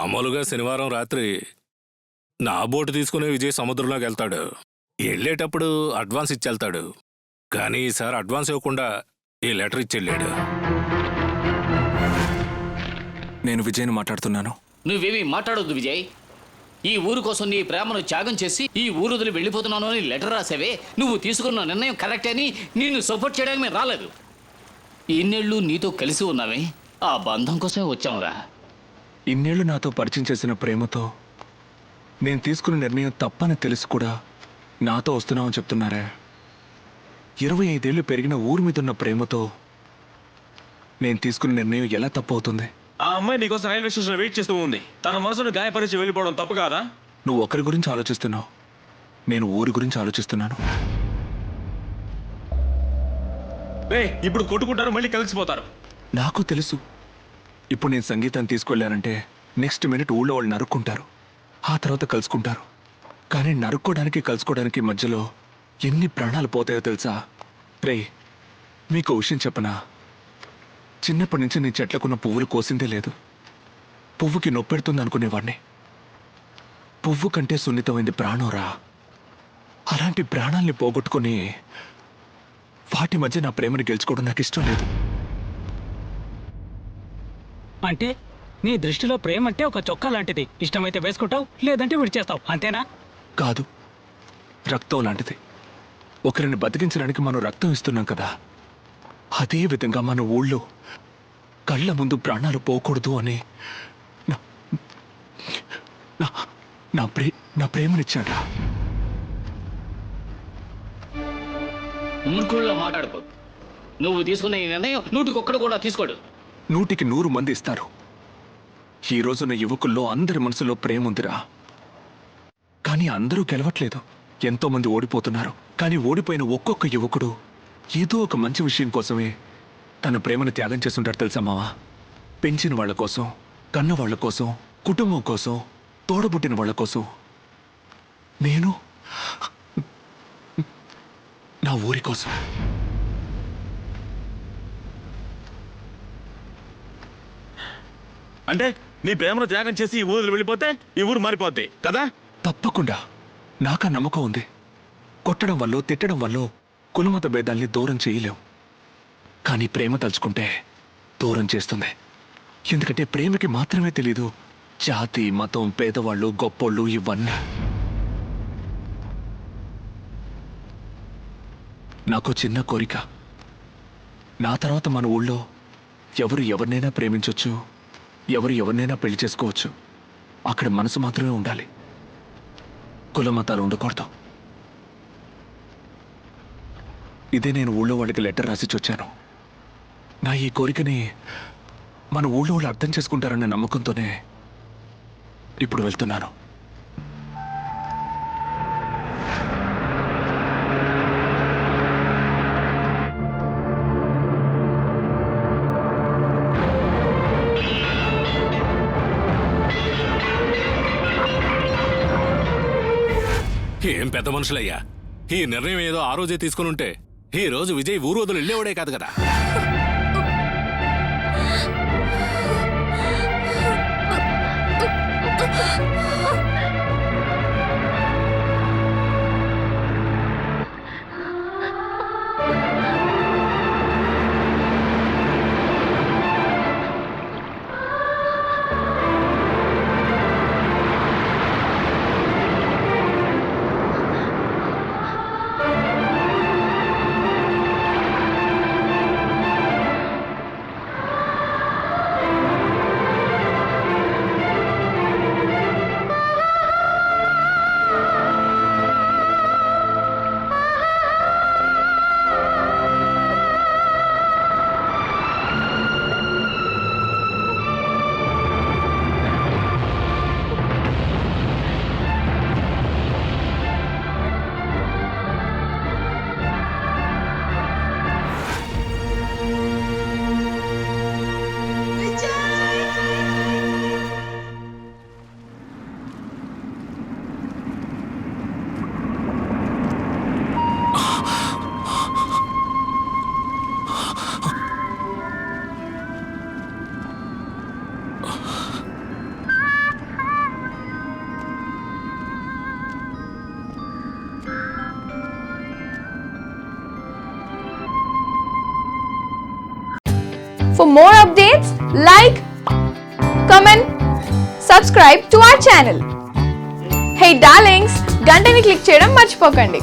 మామూలుగా శనివారం రాత్రి నా బోటు తీసుకునే విజయ్ సముద్రంలోకి వెళ్తాడు. వెళ్ళేటప్పుడు అడ్వాన్స్ ఇచ్చెళ్తాడు. కానీ ఈసారి అడ్వాన్స్ ఇవ్వకుండా ఈ లెటర్ ఇచ్చెళ్ళాడు. నేను విజయ్ని మాట్లాడుతున్నాను. నువ్వేమీ మాట్లాడొద్దు విజయ్. ఈ ఊరు కోసం నీ ప్రేమను త్యాగం చేసి ఈ ఊరు వదిలి వెళ్ళిపోతున్నాను అని లెటర్ రాసావే. నువ్వు తీసుకున్న నిర్ణయం కరెక్ట్ అని నిన్ను సపోర్ట్ చేయడానికి మేము రాలేదు. ఇన్నేళ్ళు నీతో కలిసి ఉన్నామే, ఆ బంధం కోసమే వచ్చాంరా. ఇన్నేళ్లు నాతో పరిచయం చేసిన ప్రేమతో నేను తీసుకున్న నిర్ణయం తప్పని తెలిసి కూడా నాతో వస్తున్నామని చెప్తున్నారే. 25 ఏళ్ళు పెరిగిన ఊరి మీద ఉన్న ప్రేమతో నేను తీసుకున్న నిర్ణయం ఎలా తప్పు అవుతుంది? ఆ అమ్మాయి నీకోసం రైల్వే స్టేషన్ వెయిట్ చేస్తూ ఉంది. తన మనసును గాయపరిచి వెళ్ళిపోవడం తప్పు కాదా? నువ్వు ఒకరి గురించి ఆలోచిస్తున్నావు, నేను ఊరి గురించి ఆలోచిస్తున్నాను. ఇప్పుడు కొట్టుకుంటారు, మళ్ళీ కలిసిపోతారు. నాకు తెలుసు. ఇప్పుడు నేను సంగీతాన్ని తీసుకెళ్ళానంటే నెక్స్ట్ మినిట్ ఊళ్ళో వాళ్ళు నరుక్కుంటారు, ఆ తర్వాత కలుసుకుంటారు. కానీ నరుక్కోవడానికి కలుసుకోవడానికి మధ్యలో ఎన్ని ప్రాణాలు పోతాయో తెలుసా? రే, మీకు విషయం చెప్పనా? చిన్నప్పటి నుంచి నేను చెట్లకున్న పువ్వులు కోసిందే లేదు. పువ్వుకి నొప్పెడుతుంది అనుకునేవాడిని. పువ్వు కంటే సున్నితమైంది ప్రాణంరా. అలాంటి ప్రాణాల్ని పోగొట్టుకుని వాటి మధ్య నా ప్రేమను గెలుచుకోవడం నాకు ఇష్టం లేదు. అంటే నీ దృష్టిలో ప్రేమ అంటే ఒక చొక్కా లాంటిది. ఇష్టమైతే వేసుకుంటావు, లేదంటే విడిచేస్తావు, అంతేనా? కాదు, రక్తం లాంటిది. ఒకరిని బతికించడానికి మనం రక్తం ఇస్తున్నాం కదా, అదే విధంగా మన ఊళ్ళో కళ్ళ ముందు ప్రాణాలు పోకూడదు అని నా ప్రేమనిచ్చాడా. మూర్ఖుల్లో మాట్లాడుకో. నువ్వు తీసుకున్న ఈ నిర్ణయం 100కి కూడా తీసుకోడు. 100కి 100 మంది ఇస్తారు. ఈ రోజున యువకుల్లో అందరి మనసులో ప్రేమ ఉందిరా. కానీ అందరూ గెలవట్లేదు. ఎంతో మంది ఓడిపోతున్నారు. కానీ ఓడిపోయిన ఒక్కొక్క యువకుడు ఏదో ఒక మంచి విషయం కోసమే తన ప్రేమను త్యాగం చేస్తుంటాడు తెలుసా మావా? పెంచిన వాళ్ళ కోసం, కన్న వాళ్ళ కోసం, కుటుంబం కోసం, తోడబుట్టిన వాళ్ళ కోసం. నేను నా ఊరి కోసం. అంటే నీ ప్రేమను త్యాగం చేసి ఈ ఊరు వెళ్ళిపోతే ఈ ఊరు మారిపోద్ది కదా? తప్పకుండా. నాకా నమ్మకం ఉంది. కొట్టడం వల్ల, తిట్టడం వల్ల కులమత భేదాల్ని దూరం చేయలేం. కానీ ప్రేమ తలుచుకుంటే దూరం చేస్తుంది. ఎందుకంటే ప్రేమకి మాత్రమే తెలీదు జాతి, మతం, పేదవాళ్ళు, గొప్పోళ్ళు ఇవన్నీ. నాకు చిన్న కోరిక. నా తర్వాత మన ఊళ్ళో ఎవరు ఎవరినైనా ప్రేమించవచ్చు, ఎవరు ఎవరినైనా పెళ్లి చేసుకోవచ్చు. అక్కడ మనసు మాత్రమే ఉండాలి, కులమతాలు ఉండకూడదు. ఇదే నేను ఊళ్ళో వాళ్ళకి లెటర్ రాసిచ్చొచ్చాను. నా ఈ కోరికని మన ఊళ్ళో వాళ్ళు అర్థం చేసుకుంటారన్న నమ్మకంతోనే ఇప్పుడు వెళ్తున్నాను. ఏం పెద్ద మనుషులయ్యా, ఈ నిర్ణయం ఏదో ఆ రోజే తీసుకుని ఉంటే ఈ రోజు విజయ్ ఊరు వదిలి వెళ్ళేవాడే కాదు కదా. For more updates, like, comment, subscribe to our channel. Hey darlings, గంటని click చేయడం మర్చిపోకండి.